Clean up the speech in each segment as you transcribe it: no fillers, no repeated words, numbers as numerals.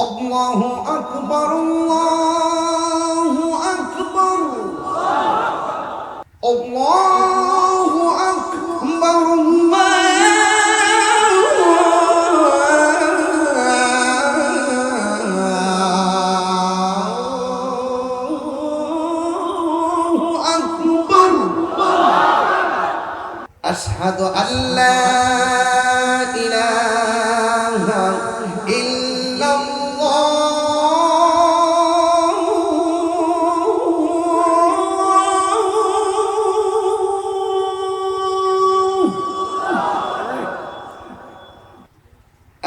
আল্লাহু আকবার, আল্লাহু আকবার, আল্লাহু আকবার, আল্লাহু আকবার। আশহাদু আল্লা ইলাহা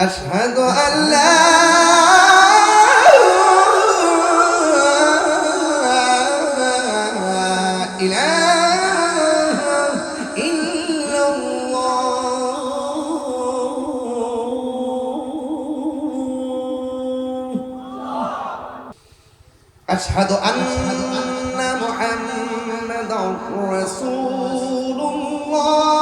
أشهد أن لا إله إلا الله أشهد أن محمدا رسول الله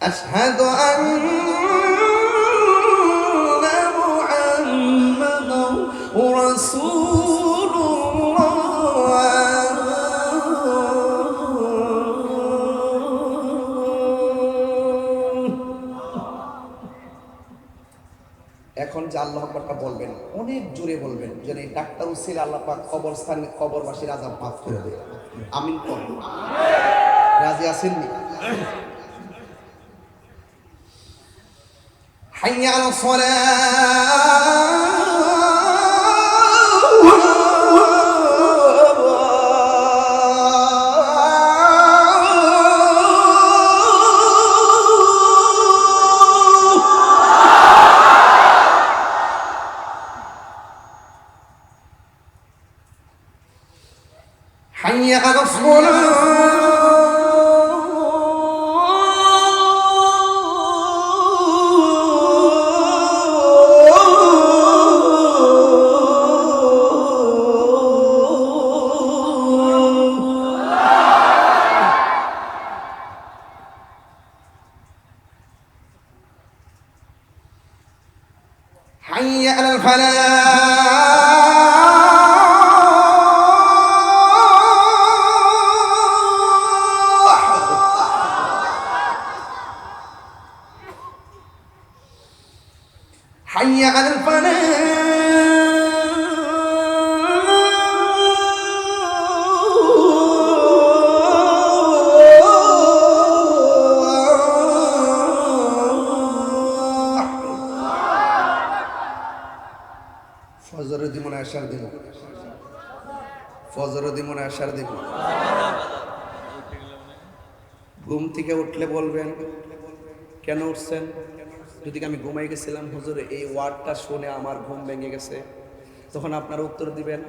أشهد أن محمدا رسول এখন যে আল্লাহু আকবারটা বলবেন অনেক জোরে বলবেন, যেন এই ডাক্তার উসিল আল্লাহ পাক কবরবাসীর আযাব মাফ করে দেয়। আমিন করুন। রাজি আছেন নি? حي على الصلاة حي على الصلاة حي على الفلاح حي على الفلاح ফজরের দিমনে আশার দিব, ফজরের দিমনে আশার দিব। ঘুম থেকে উঠলে বলবেন কেন উঠছেন? যদি আমি ঘুমাই গেছিলাম হুজুরে, এই ওয়ার্ডটা শুনে আমার ঘুম ভেঙে গেছে, তখন আপনারা উত্তর দিবেন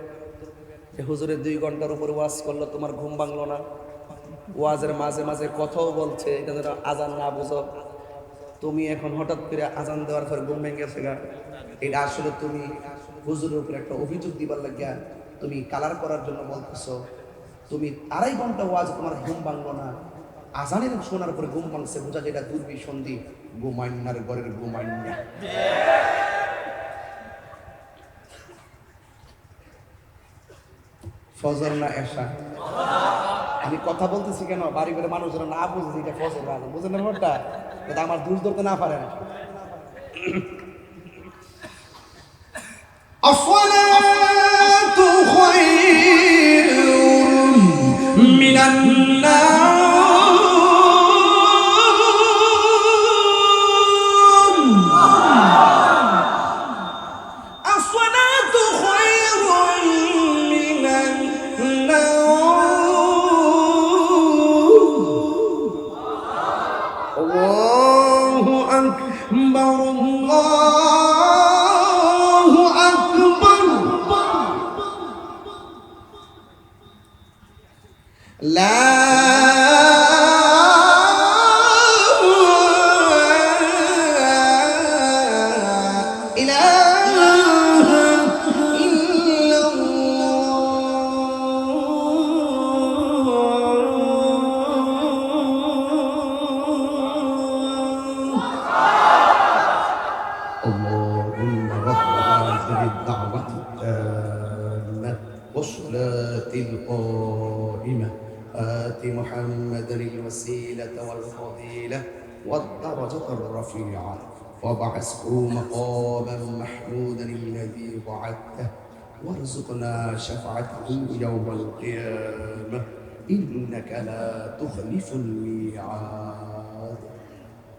যে হুজুরে 2 ঘন্টার উপর ওয়াজ করলো, তোমার ঘুম ভাঙলো না? ওয়াজের মাঝে মাঝে কথাও বলছে, এটা যেন আজান না বুঝো। তুমি এখন হঠাৎ করে আজান দেওয়ার পর ঘুম ভেঙে গেছে গা, এটা আসলে তুমি হুজুরের উপরে একটা অভিযোগ দিবার লাগিয়া তুমি কালার করার জন্য বলতেছো। তুমি 2.5 ঘন্টা ওয়াজ, তোমার ঘুম ভাঙলো না, আজানের শোনার পরে ঘুম ভাঙছে, বোঝা যেটা দুর্বিসন্ধি, ঘুমাইনার ঘরের ঘুমাইনা। ফজর না এশা? আমি কথা বলতেছি কেন, বাড়ি করে মানুষ যেন না বুঝে এটা ফজর না, বুঝেন না ব্যাপারটা, যাতে আমার দূর ধরতে না পারেন। الصلاة خير من النوم الصلاة خير من النوم الله أكبر الله أكبر لا إله إلا الله الدعوة التامة والصلاة القائمة آت محمدا الوسيلة والفضيلة والدرجة الرفيعة وابعثه مقاما محمودا الذي وعدته وارزقنا شفاعته يوم القيامة إنك لا تخلف الميعاد.